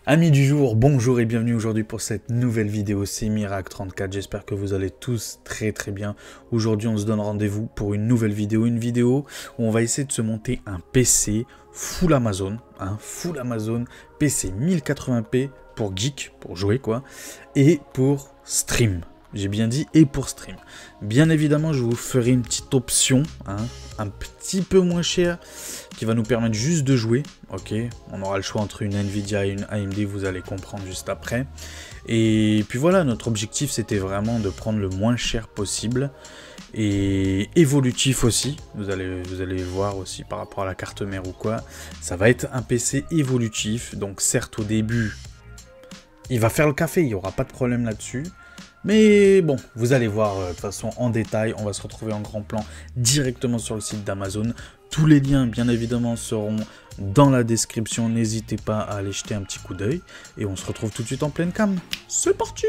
Amis du jour, bonjour et bienvenue aujourd'hui pour cette nouvelle vidéo, c'est Mirac34, j'espère que vous allez tous très bien. Aujourd'hui on se donne rendez-vous pour une nouvelle vidéo, où on va essayer de se monter un PC full Amazon, PC 1080p pour geek, pour jouer quoi, et pour stream. J'ai bien dit et pour stream. Bien évidemment, je vous ferai une petite option, un petit peu moins chère, qui va nous permettre juste de jouer. Ok, on aura le choix entre une Nvidia et une AMD, vous allez comprendre juste après. Et puis voilà, notre objectif c'était vraiment de prendre le moins cher possible. Et évolutif aussi, vous allez voir aussi par rapport à la carte mère ou quoi. Ça va être un PC évolutif, donc certes au début, il va faire le café, il n'y aura pas de problème là-dessus. Mais bon, vous allez voir de toute façon en détail, on va se retrouver en grand plan directement sur le site d'Amazon. Tous les liens, bien évidemment, seront dans la description. N'hésitez pas à aller jeter un petit coup d'œil. Et on se retrouve tout de suite en pleine cam. C'est parti!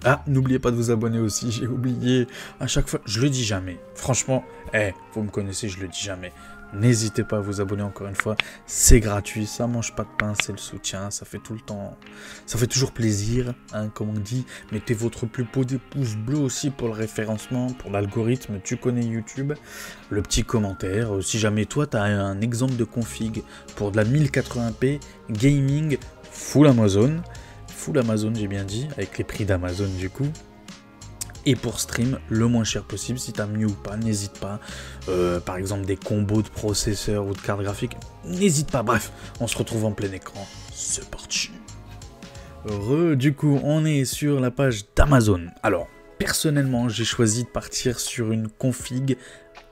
Ah, n'oubliez pas de vous abonner aussi, j'ai oublié. À chaque fois, je le dis jamais. Franchement, vous me connaissez, je le dis jamais. N'hésitez pas à vous abonner encore une fois, c'est gratuit, ça mange pas de pain, c'est le soutien, ça fait tout le temps, ça fait toujours plaisir, comme on dit. Mettez votre plus beau des pouces bleus aussi pour le référencement, pour l'algorithme, tu connais YouTube, le petit commentaire. Si jamais toi tu as un exemple de config pour de la 1080p gaming full Amazon j'ai bien dit, avec les prix d'Amazon du coup. Et pour stream, le moins cher possible, si t'as mieux ou pas, n'hésite pas. Par exemple, des combos de processeurs ou de cartes graphiques, n'hésite pas. Bref, on se retrouve en plein écran. C'est parti. Du coup, on est sur la page d'Amazon. Alors, personnellement, j'ai choisi de partir sur une config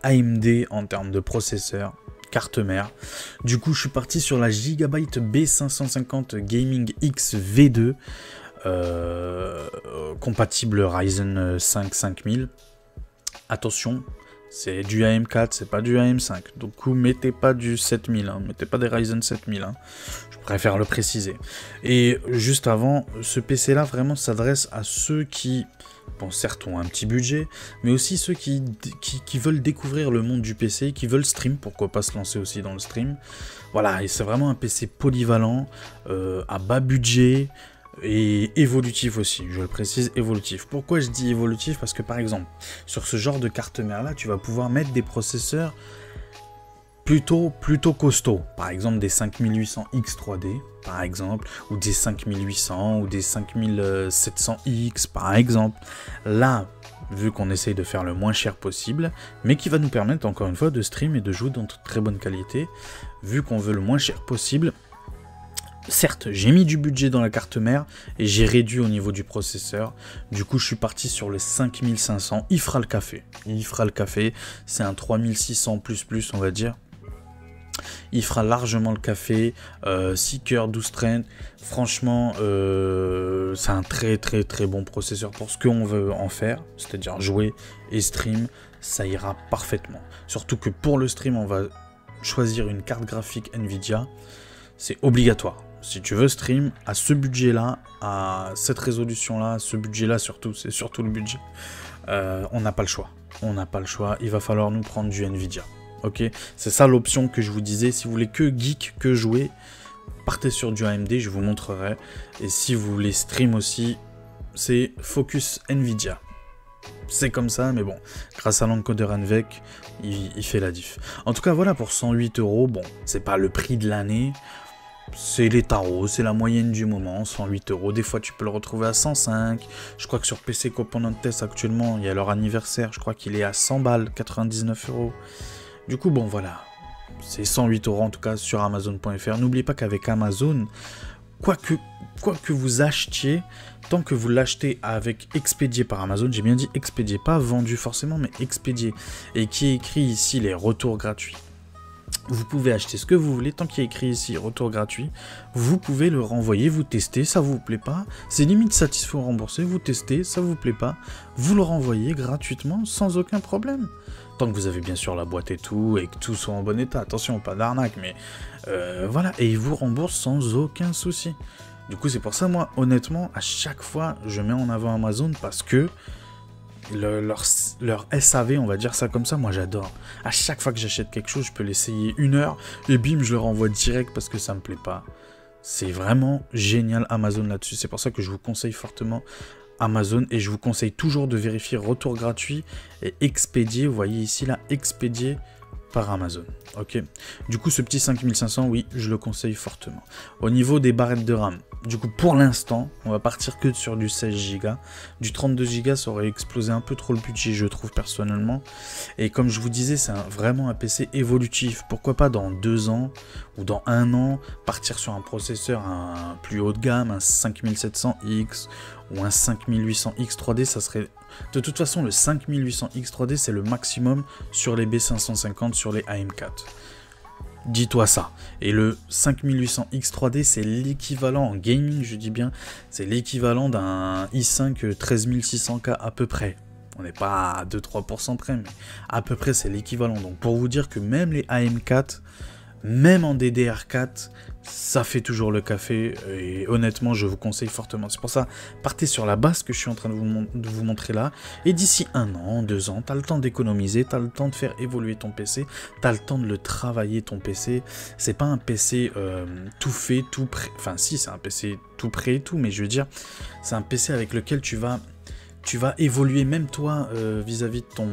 AMD en termes de processeur, carte mère. Du coup, je suis parti sur la Gigabyte B550 Gaming X V2. Compatible Ryzen 5 5000. Attention, c'est du AM4, c'est pas du AM5. Du coup, mettez pas du 7000, mettez pas des Ryzen 7000. Je préfère le préciser. Et juste avant, ce PC là vraiment s'adresse à ceux qui, bon certes ont un petit budget, mais aussi ceux qui veulent découvrir le monde du PC, qui veulent stream, pourquoi pas se lancer aussi dans le stream. Voilà, et c'est vraiment un PC polyvalent, à bas budget, et évolutif aussi, je le précise, évolutif. Pourquoi je dis évolutif? Parce que par exemple, sur ce genre de carte mère là, tu vas pouvoir mettre des processeurs plutôt costauds. Par exemple des 5800X 3D, par exemple, ou des 5800 ou des 5700X, par exemple. Là, vu qu'on essaye de faire le moins cher possible, mais qui va nous permettre encore une fois de stream et de jouer dans de très bonne qualité, vu qu'on veut le moins cher possible. Certes, j'ai mis du budget dans la carte mère et j'ai réduit au niveau du processeur. Du coup, je suis parti sur le 5500. Il fera le café. C'est un 3600++, on va dire. Il fera largement le café. 6 cœurs, 12 trains. Franchement, c'est un très bon processeur pour ce qu'on veut en faire. C'est-à-dire jouer et stream. Ça ira parfaitement. Surtout que pour le stream, on va choisir une carte graphique Nvidia. C'est obligatoire. Si tu veux stream à ce budget-là, à cette résolution-là, ce budget-là surtout, c'est surtout le budget, on n'a pas le choix. Il va falloir nous prendre du Nvidia. Ok, c'est ça l'option que je vous disais. Si vous voulez que geek, que jouer, partez sur du AMD, je vous montrerai. Et si vous voulez stream aussi, c'est Focus Nvidia. C'est comme ça, mais bon, grâce à l'encodeur NVENC, il fait la diff. En tout cas, voilà, pour 108 €, bon, c'est pas le prix de l'année. C'est les tarots, c'est la moyenne du moment, 108 €. Des fois, tu peux le retrouver à 105. Je crois que sur PC Component Test, actuellement, il y a leur anniversaire. Je crois qu'il est à 100 balles, 99 €. Du coup, bon, voilà. C'est 108 € en tout cas sur Amazon.fr. N'oubliez pas qu'avec Amazon, quoi que vous achetiez, tant que vous l'achetez avec expédié par Amazon, j'ai bien dit expédié, pas vendu forcément, mais expédié, et qui est écrit ici les retours gratuits. Vous pouvez acheter ce que vous voulez, tant qu'il y a écrit ici retour gratuit, vous pouvez le renvoyer, vous testez, ça vous plaît pas, c'est limite satisfait ou remboursé, vous testez, ça vous plaît pas, vous le renvoyez gratuitement sans aucun problème. Tant que vous avez bien sûr la boîte et tout, et que tout soit en bon état, attention, pas d'arnaque, mais voilà, et ils vous remboursent sans aucun souci. Du coup, c'est pour ça, moi, honnêtement, à chaque fois, je mets en avant Amazon parce que leur SAV, on va dire ça comme ça, moi j'adore. À chaque fois que j'achète quelque chose, je peux l'essayer 1 heure et bim, je le renvoie direct parce que ça me plaît pas. C'est vraiment génial Amazon là-dessus. C'est pour ça que je vous conseille fortement Amazon et je vous conseille toujours de vérifier retour gratuit et expédié. Vous voyez ici là, expédié par Amazon. Ok. Du coup, ce petit 5500, oui, je le conseille fortement. Au niveau des barrettes de RAM, du coup, pour l'instant, on va partir que sur du 16 Go. Du 32 Go, ça aurait explosé un peu trop le budget, je trouve, personnellement. Et comme je vous disais, c'est vraiment un PC évolutif. Pourquoi pas dans 2 ans ou dans 1 an, partir sur un processeur un plus haut de gamme, un 5700X ou un 5800X 3D, ça serait... De toute façon, le 5800X 3D, c'est le maximum sur les B550, sur les AM4. Dis-toi ça. Et le 5800X 3D, c'est l'équivalent en gaming, je dis bien, c'est l'équivalent d'un i5 13600K à peu près. On n'est pas à 2-3% près, mais à peu près c'est l'équivalent. Donc pour vous dire que même les AM4, même en DDR4, ça fait toujours le café, et honnêtement je vous conseille fortement. C'est pour ça, partez sur la base que je suis en train de vous montrer là, et d'ici 1 an, 2 ans, tu as le temps d'économiser, tu as le temps de faire évoluer ton PC, tu as le temps de le travailler ton PC. C'est pas un PC tout fait, tout prêt, enfin si c'est un PC tout prêt et tout, mais je veux dire, c'est un PC avec lequel tu vas évoluer même toi vis-à-vis de ton...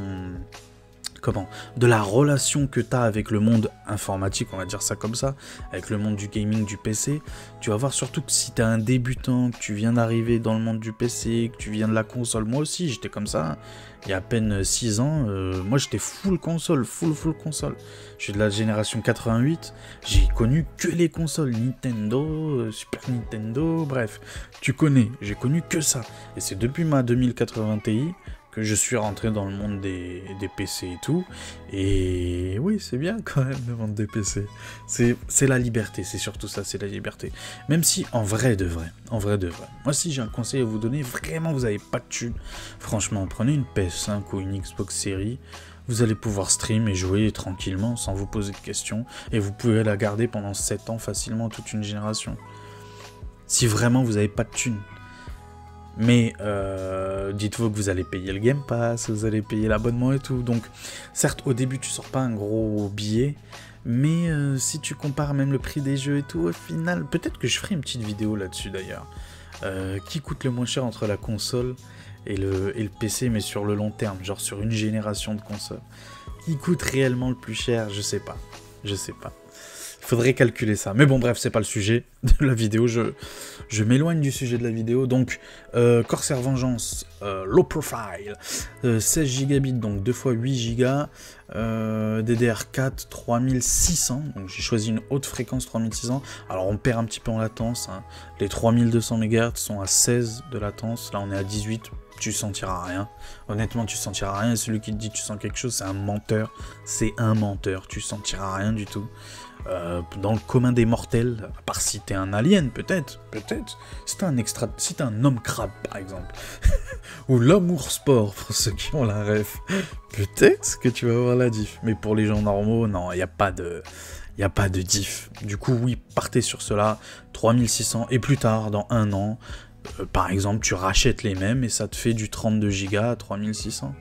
de la relation que tu as avec le monde informatique, on va dire ça comme ça, avec le monde du gaming, du PC. Tu vas voir surtout que si tu es un débutant, que tu viens d'arriver dans le monde du PC, que tu viens de la console, moi aussi j'étais comme ça, il y a à peine 6 ans, moi j'étais full console, full console. Je suis de la génération 88, j'ai connu que les consoles, Nintendo, Super Nintendo, bref, tu connais, j'ai connu que ça. Et c'est depuis ma 2080 Ti que je suis rentré dans le monde des PC et tout, et oui, c'est bien quand même le monde des PC, c'est la liberté, c'est surtout ça, c'est la liberté, même si en vrai de vrai, moi si j'ai un conseil à vous donner, vraiment vous n'avez pas de thunes, franchement, prenez une PS5 ou une Xbox Series, vous allez pouvoir stream et jouer tranquillement, sans vous poser de questions, et vous pouvez la garder pendant 7 ans facilement, toute une génération, si vraiment vous n'avez pas de thunes. Mais dites-vous que vous allez payer le Game Pass, vous allez payer l'abonnement et tout. Donc, certes, au début, tu sors pas un gros billet. Mais si tu compares même le prix des jeux et tout, au final, peut-être que je ferai une petite vidéo là-dessus d'ailleurs. Qui coûte le moins cher entre la console et le PC, mais sur le long terme, genre sur une génération de consoles. Qui coûte réellement le plus cher, je sais pas. Faudrait calculer ça. Mais bon, bref, c'est pas le sujet de la vidéo. Je m'éloigne du sujet de la vidéo. Donc, Corsair Vengeance, low profile, 16 gigabits, donc 2 x 8 Go, DDR4 3600. Donc, j'ai choisi une haute fréquence 3600. Alors, on perd un petit peu en latence. Hein. Les 3200 MHz sont à 16 de latence. Là, on est à 18. Tu sentiras rien. Honnêtement, tu sentiras rien. Et celui qui te dit que tu sens quelque chose, c'est un menteur. C'est un menteur. Tu sentiras rien du tout. Dans le commun des mortels, à part si t'es un alien, peut-être, si t'es un homme crabe, par exemple, ou l'homme ours sport, pour ceux qui ont la ref, peut-être que tu vas voir la diff, mais pour les gens normaux, non, il n'y a pas de diff. Du coup, oui, partez sur cela, 3600, et plus tard, dans 1 an, par exemple, tu rachètes les mêmes, et ça te fait du 32 Go à 3600.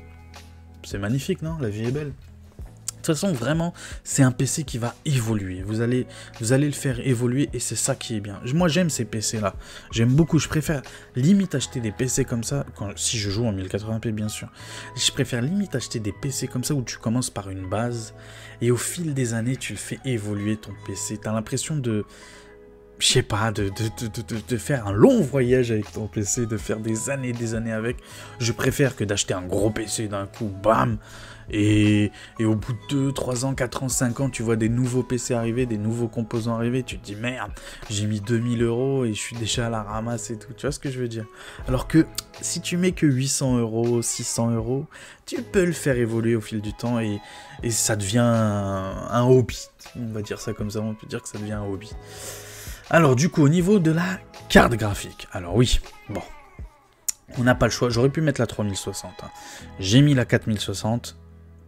C'est magnifique, non? La vie est belle. De toute façon, vraiment, c'est un PC qui va évoluer. Vous allez le faire évoluer et c'est ça qui est bien. Moi, j'aime ces PC-là. J'aime beaucoup. Je préfère limite acheter des PC comme ça, si je joue en 1080p, bien sûr. Je préfère limite acheter des PC comme ça où tu commences par une base et au fil des années, tu le fais évoluer ton PC. Tu as l'impression de... Je sais pas, de faire un long voyage avec ton PC, de faire des années avec. Je préfère que d'acheter un gros PC d'un coup, bam. Et au bout de 2, 3 ans, 4 ans, 5 ans, tu vois des nouveaux PC arriver, des nouveaux composants arriver, tu te dis merde, j'ai mis 2000 € et je suis déjà à la ramasse et tout, tu vois ce que je veux dire? Alors que si tu mets que 800 €, 600 €, tu peux le faire évoluer au fil du temps et ça devient un hobby, on va dire ça comme ça, on peut dire que ça devient un hobby. Alors du coup, au niveau de la carte graphique, alors oui, bon, on n'a pas le choix, j'aurais pu mettre la 3060, hein. J'ai mis la 4060.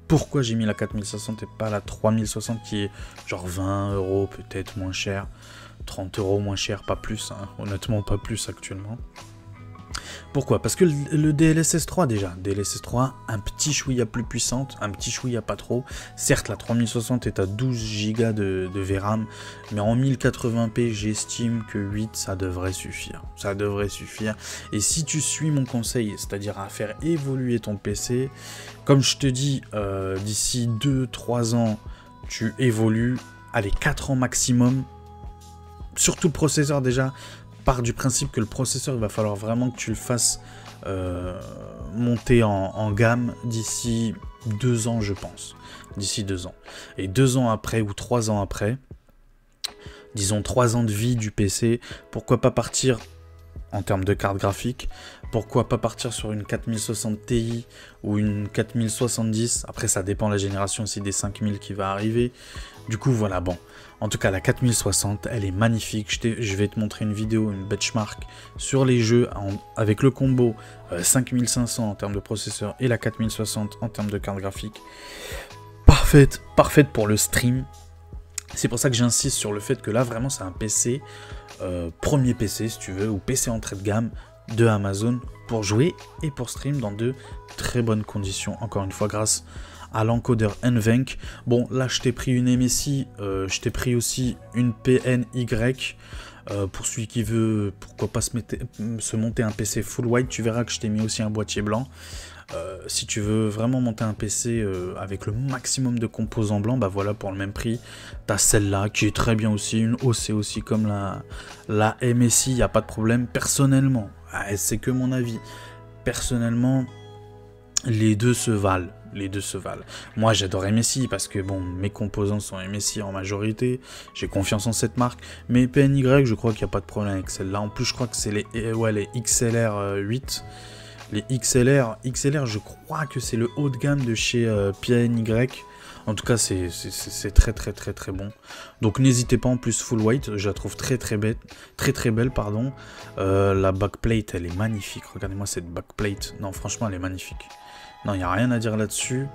Pourquoi j'ai mis la 4060 et pas la 3060 qui est genre 20 € peut-être moins cher, 30 € moins cher, pas plus, hein. Honnêtement pas plus actuellement. Pourquoi? Parce que le DLSS 3 déjà, DLSS 3, un petit chouïa plus puissante, un petit chouïa pas trop. Certes, la 3060 est à 12 Go de VRAM, mais en 1080p, j'estime que 8, ça devrait suffire. Ça devrait suffire. Et si tu suis mon conseil, c'est-à-dire à faire évoluer ton PC, comme je te dis, d'ici 2-3 ans, tu évolues, allez, 4 ans maximum, surtout le processeur déjà, part du principe que le processeur, il va falloir vraiment que tu le fasses monter en gamme d'ici 2 ans, je pense. D'ici 2 ans. Et 2 ans après ou 3 ans après, disons 3 ans de vie du PC, pourquoi pas partir en termes de carte graphique, pourquoi pas partir sur une 4060 Ti ou une 4070, après ça dépend de la génération aussi des 5000 qui va arriver. Du coup voilà, bon, en tout cas la 4060 elle est magnifique, je vais te montrer une vidéo, une benchmark sur les jeux avec le combo 5500 en termes de processeur et la 4060 en termes de carte graphique. Parfaite pour le stream. C'est pour ça que j'insiste sur le fait que là vraiment c'est un PC, premier PC si tu veux, ou PC entrée de gamme de Amazon pour jouer et pour stream dans de très bonnes conditions, encore une fois grâce à l'encodeur NVENC. Bon là je t'ai pris une MSI, je t'ai pris aussi une PNY, pour celui qui veut pourquoi pas se monter un PC full white, tu verras que je t'ai mis aussi un boîtier blanc. Si tu veux vraiment monter un PC avec le maximum de composants blancs, bah voilà, pour le même prix, tu as celle-là qui est très bien aussi, une OC aussi comme la MSI, il n'y a pas de problème. Personnellement, c'est que mon avis, personnellement, les deux se valent. Moi j'adore MSI parce que bon, mes composants sont MSI en majorité, j'ai confiance en cette marque, mais PNY je crois qu'il n'y a pas de problème avec celle-là. En plus je crois que c'est les XLR 8. Les XLR, je crois que c'est le haut de gamme de chez PNY. En tout cas, c'est très bon. Donc n'hésitez pas, en plus full white, je la trouve très belle, pardon. La backplate, elle est magnifique. Regardez-moi cette backplate. Non, franchement, elle est magnifique. Non, il n'y a rien à dire là-dessus.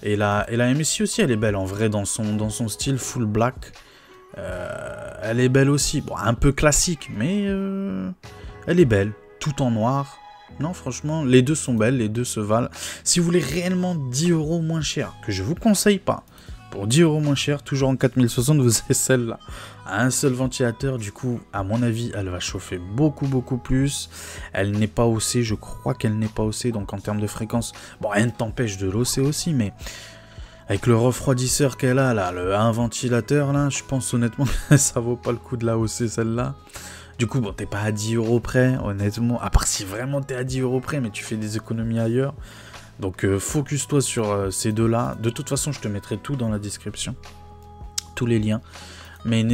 Et la MSI aussi, elle est belle en vrai dans son style full black. Elle est belle aussi. Bon, un peu classique, mais elle est belle. Tout en noir. Non, franchement, les deux sont belles, les deux se valent. Si vous voulez réellement 10 € moins cher, que je vous conseille pas, pour 10 € moins cher, toujours en 4060, vous avez celle-là. Un seul ventilateur, du coup, à mon avis, elle va chauffer beaucoup plus. Elle n'est pas haussée, je crois qu'elle n'est pas haussée, donc en termes de fréquence, bon, rien ne t'empêche de l'hausser aussi, mais avec le refroidisseur qu'elle a, là, un ventilateur, là, je pense honnêtement que ça vaut pas le coup de la hausser, celle-là. Du coup, bon, t'es pas à 10 € près, honnêtement. À part si vraiment t'es à 10 € près, mais tu fais des économies ailleurs. Donc, focus-toi sur ces deux-là. De toute façon, je te mettrai tout dans la description. Tous les liens. Mais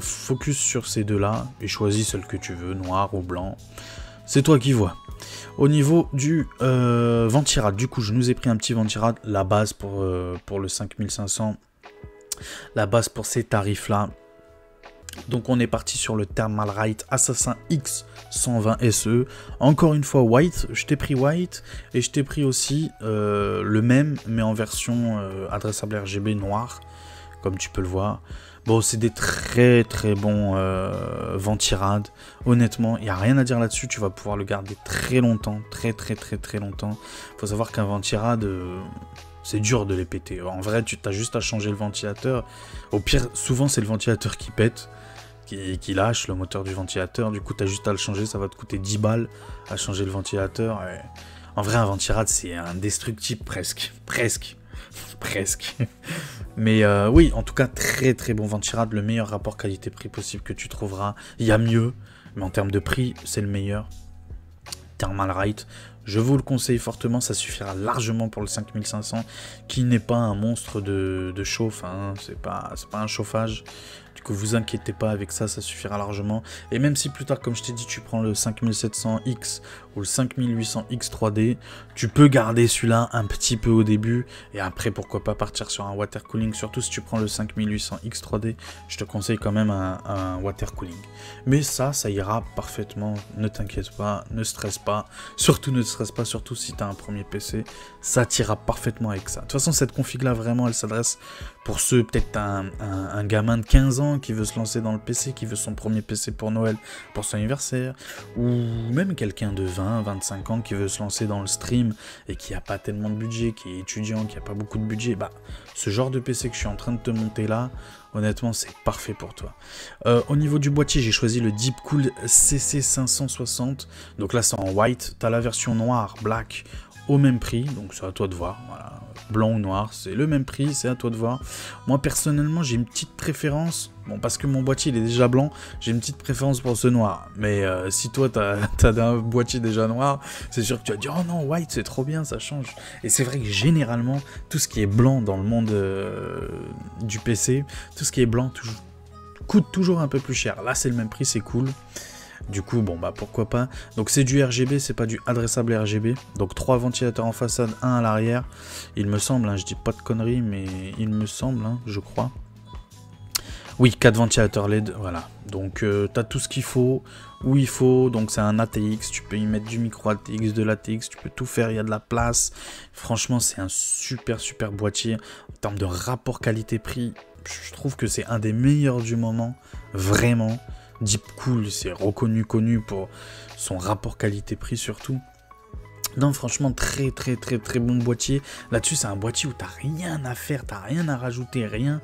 focus sur ces deux-là. Et choisis celle que tu veux, noir ou blanc. C'est toi qui vois. Au niveau du ventirad, du coup, je nous ai pris un petit ventirad. La base pour le 5500. La base pour ces tarifs-là. Donc on est parti sur le Thermalright Assassin X120 SE. Encore une fois white, je t'ai pris white et je t'ai pris aussi le même mais en version adressable RGB noir, comme tu peux le voir. Bon, c'est des très bons ventirad. Honnêtement, il n'y a rien à dire là-dessus. Tu vas pouvoir le garder très longtemps, très longtemps. Il faut savoir qu'un ventirad, c'est dur de les péter. En vrai, tu as juste à changer le ventilateur. Au pire, souvent c'est le ventilateur qui pète, qui lâche le moteur du ventilateur. Du coup, tu as juste à le changer. Ça va te coûter 10 balles à changer le ventilateur. Et en vrai, un ventirad, c'est indestructible presque. Mais oui, en tout cas, très bon ventirad. Le meilleur rapport qualité-prix possible que tu trouveras. Il y a mieux, mais en termes de prix, c'est le meilleur. Thermalright, je vous le conseille fortement, ça suffira largement pour le 5500, qui n'est pas un monstre de chauffe, hein. C'est pas un chauffage. Du coup, vous inquiétez pas avec ça, ça suffira largement. Et même si plus tard, comme je t'ai dit, tu prends le 5700X ou le 5800X 3D, tu peux garder celui-là un petit peu au début, et après, pourquoi pas partir sur un water cooling, surtout si tu prends le 5800X 3D, je te conseille quand même un water cooling. Mais ça ira parfaitement, ne t'inquiète pas, ne stresse pas, surtout ne stresse pas, surtout si tu as un premier PC, ça t'ira parfaitement avec ça. De toute façon, cette config-là, vraiment, elle s'adresse Pour ceux, peut-être un gamin de 15 ans qui veut se lancer dans le PC, qui veut son premier PC pour Noël, pour son anniversaire, ou même quelqu'un de 20, 25 ans qui veut se lancer dans le stream et qui n'a pas tellement de budget, qui est étudiant, qui n'a pas beaucoup de budget, bah, ce genre de PC que je suis en train de te monter là, honnêtement, c'est parfait pour toi. Au niveau du boîtier, j'ai choisi le Deepcool CC560, donc là c'est en white, tu as la version noire, black, au même prix, donc c'est à toi de voir, voilà. Blanc ou noir, c'est le même prix, c'est à toi de voir. Moi personnellement j'ai une petite préférence, bon parce que mon boîtier il est déjà blanc, j'ai une petite préférence pour ce noir, mais si toi t'as un boîtier déjà noir, c'est sûr que tu vas dire oh non white c'est trop bien, ça change. Et c'est vrai que généralement tout ce qui est blanc dans le monde du PC, tout ce qui est blanc coûte toujours un peu plus cher. Là c'est le même prix, c'est cool. Du coup, bon bah pourquoi pas. Donc c'est du RGB, c'est pas du adressable RGB. Donc 3 ventilateurs en façade, 1 à l'arrière. Il me semble, hein, je dis pas de conneries, mais il me semble, hein, je crois. Oui, 4 ventilateurs LED, voilà. Donc t'as tout ce qu'il faut, où il faut. Donc c'est un ATX, tu peux y mettre du micro ATX, de l'ATX, tu peux tout faire, il y a de la place. Franchement, c'est un super boîtier. En termes de rapport qualité-prix, je trouve que c'est un des meilleurs du moment, vraiment. Deepcool, c'est connu pour son rapport qualité-prix surtout. Non, franchement, très bon boîtier. Là-dessus, c'est un boîtier où t'as rien à faire, t'as rien à rajouter, rien.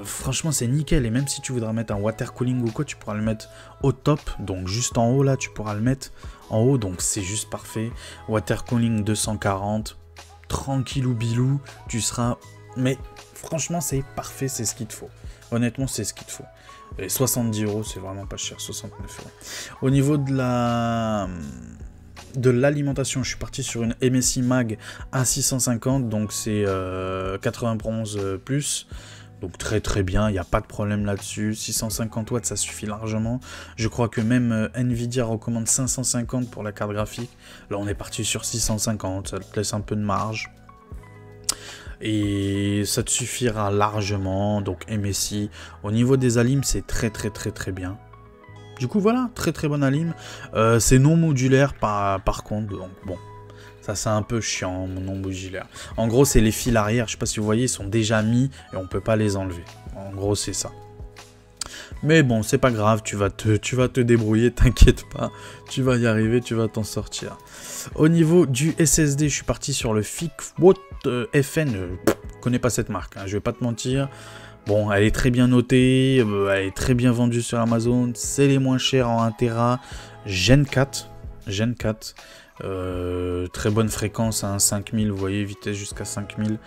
Franchement, c'est nickel. Et même si tu voudras mettre un water cooling ou quoi, tu pourras le mettre au top. Donc, juste en haut, là, tu pourras le mettre en haut. Donc, c'est juste parfait. Water cooling 240. Tranquillou bilou, tu seras... Mais franchement, c'est parfait, c'est ce qu'il te faut. Honnêtement, c'est ce qu'il te faut. Et 70 €, c'est vraiment pas cher, 69 €. Au niveau de l'alimentation, je suis parti sur une MSI Mag A650, donc c'est 80 bronze plus. Donc très bien, il n'y a pas de problème là-dessus. 650 watts, ça suffit largement. Je crois que même Nvidia recommande 550 pour la carte graphique. Là, on est parti sur 650, ça te laisse un peu de marge. Et ça te suffira largement, donc MSI. Au niveau des alimes, c'est très bien. Du coup, voilà, très bonne alim. C'est non modulaire par contre, donc bon. Ça, c'est un peu chiant, mon non modulaire. En gros, c'est les fils arrière, je sais pas si vous voyez, ils sont déjà mis et on peut pas les enlever. En gros, c'est ça. Mais bon, c'est pas grave, tu vas te débrouiller, t'inquiète pas. Tu vas y arriver, tu vas t'en sortir. Au niveau du SSD, je suis parti sur le FICWOT FN. Je connais pas cette marque, hein, je vais pas te mentir. Bon, elle est très bien notée, elle est très bien vendue sur Amazon. C'est les moins chers en 1 Tera. Gen 4. Très bonne fréquence, hein, 5000, vous voyez, vitesse jusqu'à 5000.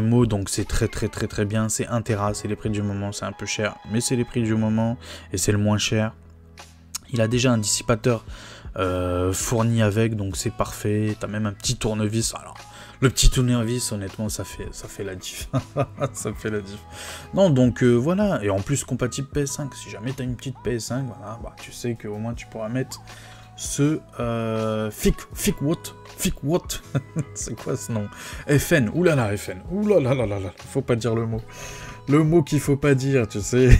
MO, donc c'est très bien, c'est 1 Tera, c'est les prix du moment, c'est un peu cher, mais c'est les prix du moment, et c'est le moins cher. Il a déjà un dissipateur fourni avec, donc c'est parfait, t'as même un petit tournevis, alors le petit tournevis, honnêtement, ça fait la diff, ça fait la diff. Non, donc voilà, et en plus compatible PS5, si jamais t'as une petite PS5, voilà, bah, tu sais qu'au moins tu pourras mettre ce FICWOT, c'est quoi ce nom? FN, oulala FN, oulala, faut pas dire le mot qu'il faut pas dire, tu sais.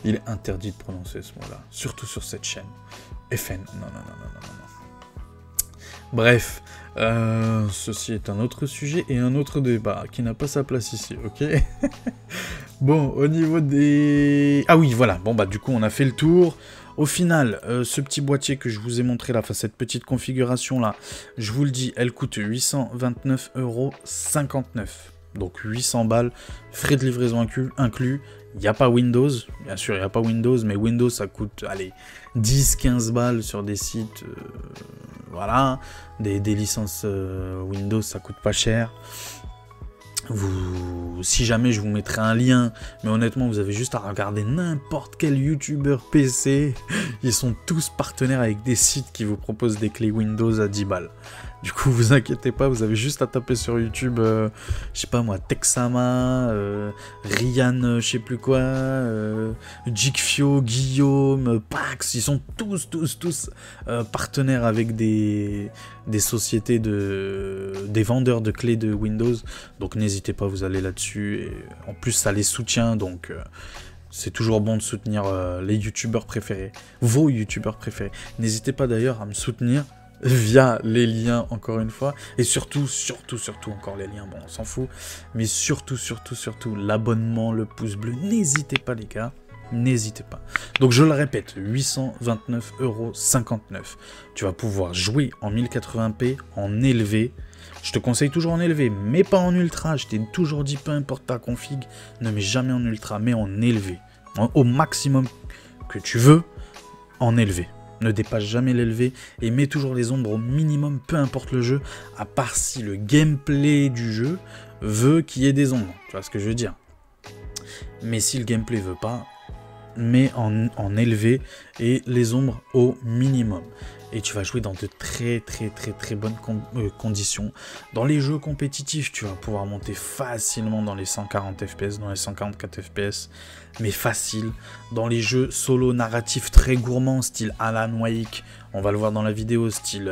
Il est interdit de prononcer ce mot-là, surtout sur cette chaîne. FN, non. Bref, ceci est un autre sujet et un autre débat qui n'a pas sa place ici, ok? Bon, au niveau des... Ah oui, voilà, bon bah du coup on a fait le tour. Au final, ce petit boîtier que je vous ai montré là, enfin cette petite configuration là, je vous le dis, elle coûte 829,59 €. Donc 800 balles, frais de livraison inclus. Il n'y a pas Windows, bien sûr il n'y a pas Windows, mais Windows ça coûte, allez, 10-15 balles sur des sites, voilà, des licences Windows ça coûte pas cher. Si jamais je vous mettrai un lien, mais honnêtement vous avez juste à regarder n'importe quel youtubeur PC, ils sont tous partenaires avec des sites qui vous proposent des clés Windows à 10 balles. Du coup vous inquiétez pas, vous avez juste à taper sur YouTube, je sais pas moi, Texama, Ryan, je sais plus quoi, Jigfio, Guillaume, Pax, ils sont tous partenaires avec des sociétés des vendeurs de clés de Windows, donc n'hésitez pas, vous allez là-dessus, et en plus ça les soutient, donc c'est toujours bon de soutenir les youtubeurs préférés, vos youtubeurs préférés. N'hésitez pas d'ailleurs à me soutenir via les liens, encore une fois. Et surtout, encore les liens, bon, on s'en fout. Mais surtout, l'abonnement, le pouce bleu. N'hésitez pas, les gars. N'hésitez pas. Donc, je le répète, 829,59 €. Tu vas pouvoir jouer en 1080p, en élevé. Je te conseille toujours en élevé, mais pas en ultra. Je t'ai toujours dit, peu importe ta config, ne mets jamais en ultra, mais en élevé. Au maximum que tu veux, en élevé. Ne dépasse jamais l'élevé et mets toujours les ombres au minimum, peu importe le jeu, à part si le gameplay du jeu veut qu'il y ait des ombres. Tu vois ce que je veux dire? Mais si le gameplay veut pas, mets en élevé et les ombres au minimum. Et tu vas jouer dans de très bonnes conditions. Dans les jeux compétitifs, tu vas pouvoir monter facilement dans les 140 FPS, dans les 144 FPS, mais facile. Dans les jeux solo narratifs très gourmands, style Alan Wake, on va le voir dans la vidéo, style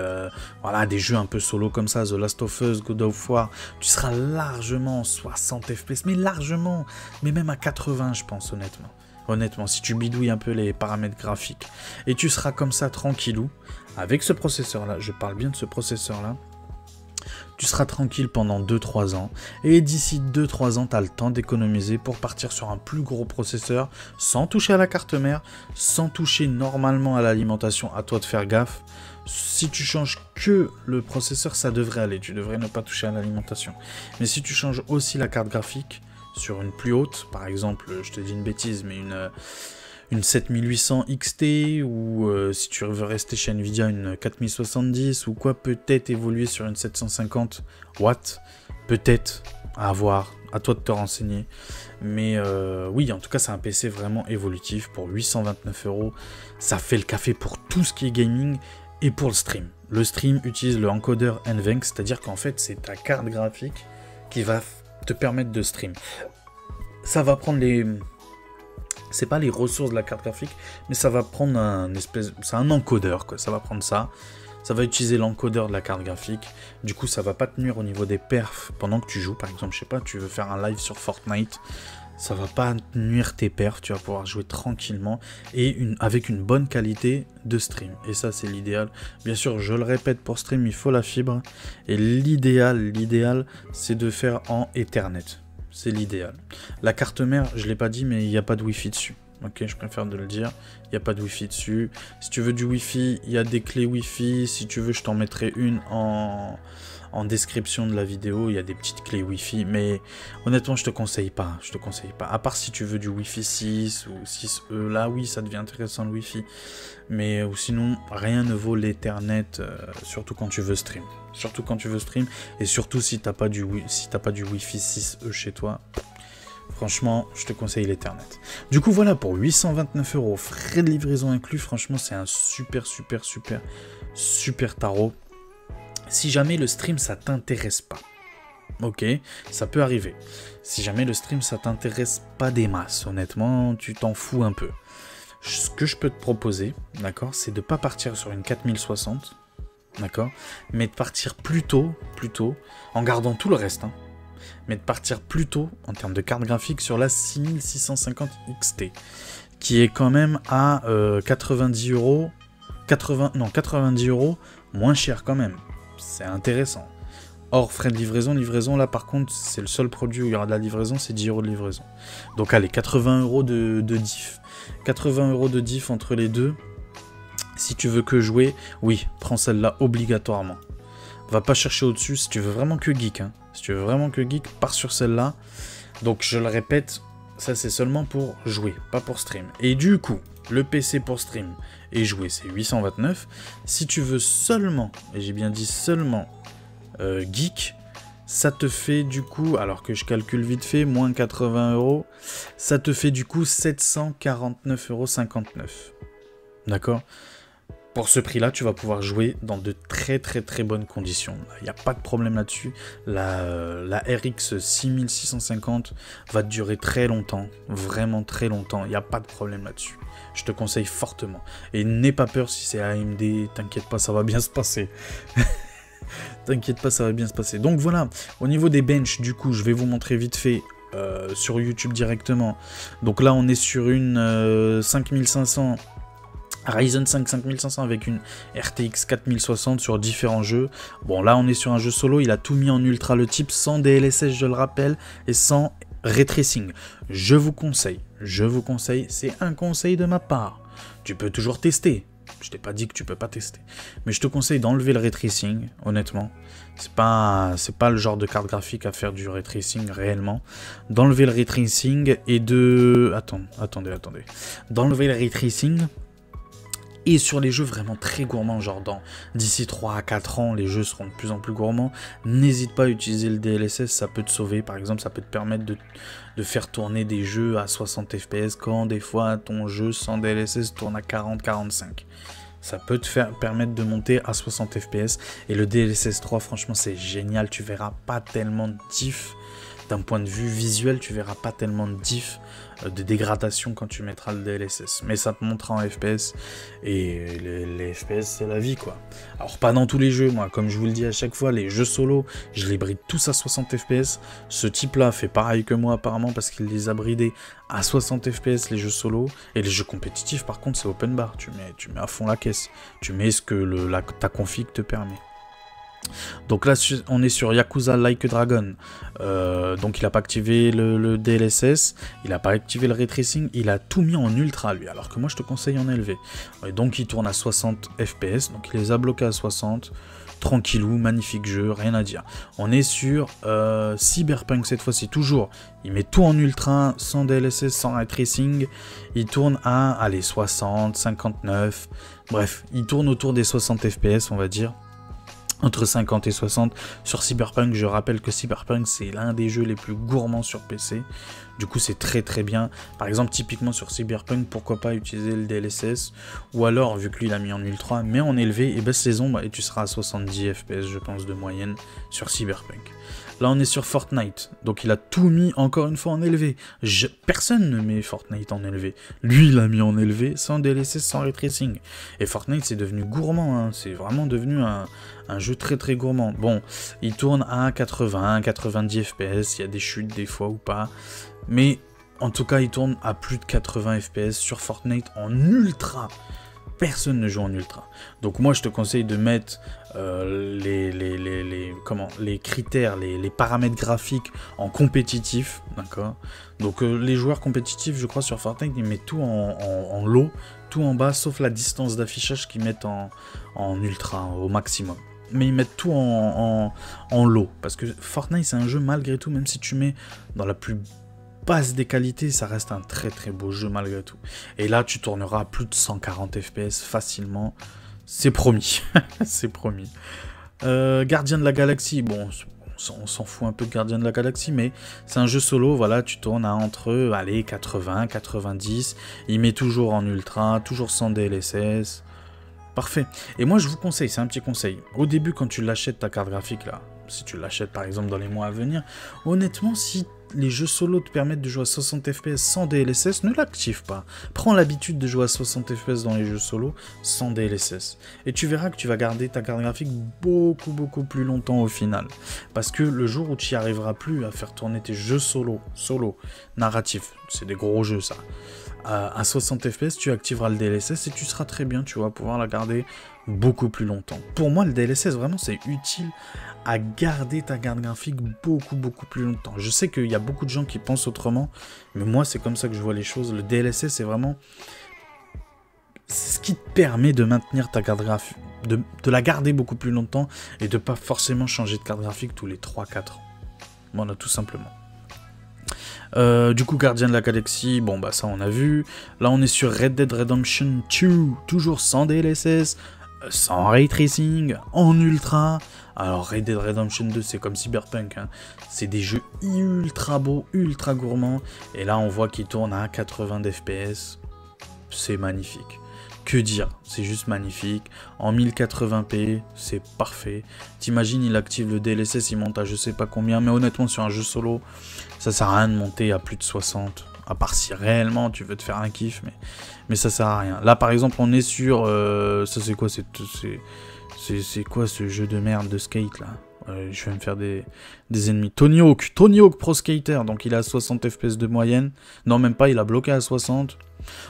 voilà, des jeux un peu solo comme ça, The Last of Us, God of War, tu seras largement en 60 FPS, mais largement, mais même à 80 je pense honnêtement. Honnêtement, si tu bidouilles un peu les paramètres graphiques. Et tu seras comme ça, tranquillou, avec ce processeur-là, je parle bien de ce processeur-là, tu seras tranquille pendant 2-3 ans. Et d'ici 2-3 ans, tu as le temps d'économiser pour partir sur un plus gros processeur, sans toucher à la carte mère, sans toucher normalement à l'alimentation, à toi de faire gaffe. Si tu changes que le processeur, ça devrait aller, tu devrais ne pas toucher à l'alimentation. Mais si tu changes aussi la carte graphique, sur une plus haute, par exemple, je te dis une bêtise, mais une 7800 XT, ou si tu veux rester chez Nvidia, une 4070, ou quoi, peut-être évoluer sur une 750 watts, peut-être, à voir, à toi de te renseigner. Mais oui, en tout cas, c'est un PC vraiment évolutif pour 829 €. Ça fait le café pour tout ce qui est gaming et pour le stream. Le stream utilise le encodeur NVENC, c'est-à-dire qu'en fait, c'est ta carte graphique qui va te permettre de stream. Ça va prendre les... C'est pas les ressources de la carte graphique, mais ça va prendre un espèce... C'est un encodeur, quoi. Ça va prendre ça. Ça va utiliser l'encodeur de la carte graphique. Du coup, ça va pas te nuire au niveau des perfs pendant que tu joues. Par exemple, je sais pas, tu veux faire un live sur Fortnite. Ça va pas nuire tes perfs. Tu vas pouvoir jouer tranquillement et avec une bonne qualité de stream. Et ça, c'est l'idéal. Bien sûr, je le répète, pour stream, il faut la fibre. Et l'idéal, c'est de faire en Ethernet. C'est l'idéal. La carte mère, je l'ai pas dit, mais il n'y a pas de Wi-Fi dessus. Ok, je préfère de le dire. Il n'y a pas de Wi-Fi dessus. Si tu veux du Wi-Fi, il y a des clés Wi-Fi. Si tu veux, je t'en mettrai une en description de la vidéo. Il y a des petites clés Wi-Fi. Mais honnêtement, je te conseille pas. Je te conseille pas. À part si tu veux du Wi-Fi 6 ou 6E. Là, oui, ça devient intéressant le Wi-Fi. Mais ou sinon, rien ne vaut l'Ethernet, surtout quand tu veux stream. Surtout quand tu veux stream. Et surtout si t'as pas du Wi-Fi 6E chez toi. Franchement, je te conseille l'Ethernet. Du coup, voilà, pour 829 €, frais de livraison inclus, franchement, c'est un super tarot. Si jamais le stream, ça t'intéresse pas, ok, ça peut arriver. Si jamais le stream, ça t'intéresse pas des masses, honnêtement, tu t'en fous un peu. Ce que je peux te proposer, d'accord, c'est de pas partir sur une 4060, d'accord, mais de partir plutôt, en gardant tout le reste, hein, mais de partir plutôt en termes de carte graphique sur la 6650 XT, qui est quand même à 90 €, 90 € moins cher quand même. C'est intéressant. Hors frais de livraison là par contre, c'est le seul produit où il y aura de la livraison, c'est 10 € de livraison. Donc allez, 80 € de diff. 80 € de diff entre les deux. Si tu veux que jouer, oui, prends celle-là obligatoirement. Va pas chercher au-dessus si tu veux vraiment que geek, hein. Si tu veux vraiment que geek, pars sur celle-là. Donc je le répète, ça c'est seulement pour jouer, pas pour stream. Et du coup, le PC pour stream et jouer, c'est 829. Si tu veux seulement, et j'ai bien dit seulement, geek, ça te fait du coup, alors que je calcule vite fait, moins 80 €, ça te fait du coup 749,59 €. D'accord ? Pour ce prix-là, tu vas pouvoir jouer dans de très bonnes conditions. Il n'y a pas de problème là-dessus. La RX 6650 va te durer très longtemps, vraiment très longtemps. Il n'y a pas de problème là-dessus. Je te conseille fortement. Et n'aie pas peur si c'est AMD, t'inquiète pas, ça va bien se passer. T'inquiète pas, ça va bien se passer. Donc voilà, au niveau des benches, du coup, je vais vous montrer vite fait sur YouTube directement. Donc là, on est sur une 5500 Ryzen 5 5500 avec une RTX 4060 sur différents jeux. Bon, là, on est sur un jeu solo. Il a tout mis en ultra le type, sans DLSS, je le rappelle, et sans ray tracing. Je vous conseille, c'est un conseil de ma part. Tu peux toujours tester. Je t'ai pas dit que tu peux pas tester. Mais je te conseille d'enlever le ray tracing, honnêtement. C'est pas le genre de carte graphique à faire du ray tracing réellement. D'enlever le ray tracing et de... Attendez. D'enlever le ray tracing. Et sur les jeux vraiment très gourmands, genre d'ici 3 à 4 ans, les jeux seront de plus en plus gourmands. N'hésite pas à utiliser le DLSS, ça peut te sauver. Par exemple, ça peut te permettre de faire tourner des jeux à 60 fps quand des fois ton jeu sans DLSS tourne à 40-45. Ça peut te permettre de monter à 60 fps. Et le DLSS 3, franchement, c'est génial. Tu verras pas tellement de diff. D'un point de vue visuel, tu verras pas tellement de diff, de dégradation quand tu mettras le DLSS. Mais ça te montrera en FPS, et les FPS, c'est la vie, quoi. Alors, pas dans tous les jeux, moi, comme je vous le dis à chaque fois, les jeux solo, je les bride tous à 60 FPS. Ce type-là fait pareil que moi, apparemment, parce qu'il les a bridés à 60 FPS, les jeux solo. Et les jeux compétitifs, par contre, c'est open bar. Tu mets à fond la caisse. Tu mets ce que ta config te permet. Donc là, on est sur Yakuza Like a Dragon. Donc il n'a pas activé le DLSS, il n'a pas activé le ray tracing, il a tout mis en ultra lui, alors que moi je te conseille en élevé. Et donc il tourne à 60 fps, donc il les a bloqués à 60. Tranquillou, magnifique jeu, rien à dire. On est sur Cyberpunk cette fois-ci, toujours. Il met tout en ultra, sans DLSS, sans ray tracing. Il tourne à, allez, 60, 59. Bref, il tourne autour des 60 fps, on va dire. Entre 50 et 60 sur Cyberpunk. Je rappelle que Cyberpunk, c'est l'un des jeux les plus gourmands sur PC. Du coup, c'est très très bien. Par exemple, typiquement sur Cyberpunk, pourquoi pas utiliser le DLSS. Ou alors, vu que lui, il a mis en ultra, mais en élevé, et baisse les ombres, et tu seras à 70 fps, je pense, de moyenne sur Cyberpunk. Là, on est sur Fortnite. Donc, il a tout mis, encore une fois, en élevé. Personne ne met Fortnite en élevé. Lui, il a mis en élevé, sans DLSS, sans ray tracing. Et Fortnite, c'est devenu gourmand. Hein. C'est vraiment devenu un jeu très très gourmand. Bon, il tourne à 80, 90 fps. Il y a des chutes des fois ou pas. Mais, en tout cas, il tourne à plus de 80 fps sur Fortnite en ultra. Personne ne joue en ultra. Donc moi je te conseille de mettre les critères, les paramètres graphiques en compétitif, d'accord. Donc les joueurs compétitifs, je crois sur Fortnite, ils mettent tout en low, tout en bas, sauf la distance d'affichage qu'ils mettent en ultra, au maximum. Mais ils mettent tout en low, parce que Fortnite c'est un jeu malgré tout, même si tu mets dans la plus basse des qualités, ça reste un très très beau jeu malgré tout. Et là, tu tourneras à plus de 140 fps facilement. C'est promis. C'est promis. Gardien de la Galaxie, bon, on s'en fout un peu de Gardien de la Galaxie, mais c'est un jeu solo, voilà, tu tournes à entre, allez, 80, 90. Il met toujours en ultra, toujours sans DLSS. Parfait. Et moi, je vous conseille, c'est un petit conseil. Au début, quand tu l'achètes, ta carte graphique, là, si tu l'achètes par exemple dans les mois à venir, honnêtement, si les jeux solo te permettent de jouer à 60 fps sans DLSS, ne l'active pas. Prends l'habitude de jouer à 60 fps dans les jeux solo sans DLSS. Et tu verras que tu vas garder ta carte graphique beaucoup plus longtemps au final. Parce que le jour où tu n'y arriveras plus à faire tourner tes jeux solo narratifs, c'est des gros jeux ça, à 60 fps, tu activeras le DLSS et tu seras très bien, tu vas pouvoir la garder beaucoup plus longtemps. Pour moi, le DLSS, vraiment, c'est utile à garder ta carte graphique beaucoup plus longtemps. Je sais qu'il y a beaucoup de gens qui pensent autrement, mais moi, c'est comme ça que je vois les choses. Le DLSS, c'est vraiment... c'est ce qui te permet de maintenir ta carte graphique, de la garder beaucoup plus longtemps et de pas forcément changer de carte graphique tous les 3-4 ans. Voilà, tout simplement. Du coup, Gardien de la Galaxie, bon bah ça on a vu. Là on est sur Red Dead Redemption 2, toujours sans DLSS, sans Ray Tracing, en ultra. Alors Red Dead Redemption 2 c'est comme Cyberpunk, hein. C'est des jeux ultra beaux, ultra gourmands. Et là on voit qu'il tourne à 80 fps, c'est magnifique. Que dire, c'est juste magnifique. En 1080p, c'est parfait. T'imagines, il active le DLSS, il monte à je sais pas combien. Mais honnêtement, sur un jeu solo, ça sert à rien de monter à plus de 60. À part si réellement tu veux te faire un kiff, mais ça sert à rien. Là, par exemple, on est sur... ça, c'est quoi? C'est quoi ce jeu de merde de skate, là? Je vais me faire des ennemis. Tony Hawk Pro Skater, donc il est à 60 FPS de moyenne. Non, même pas, il a bloqué à 60.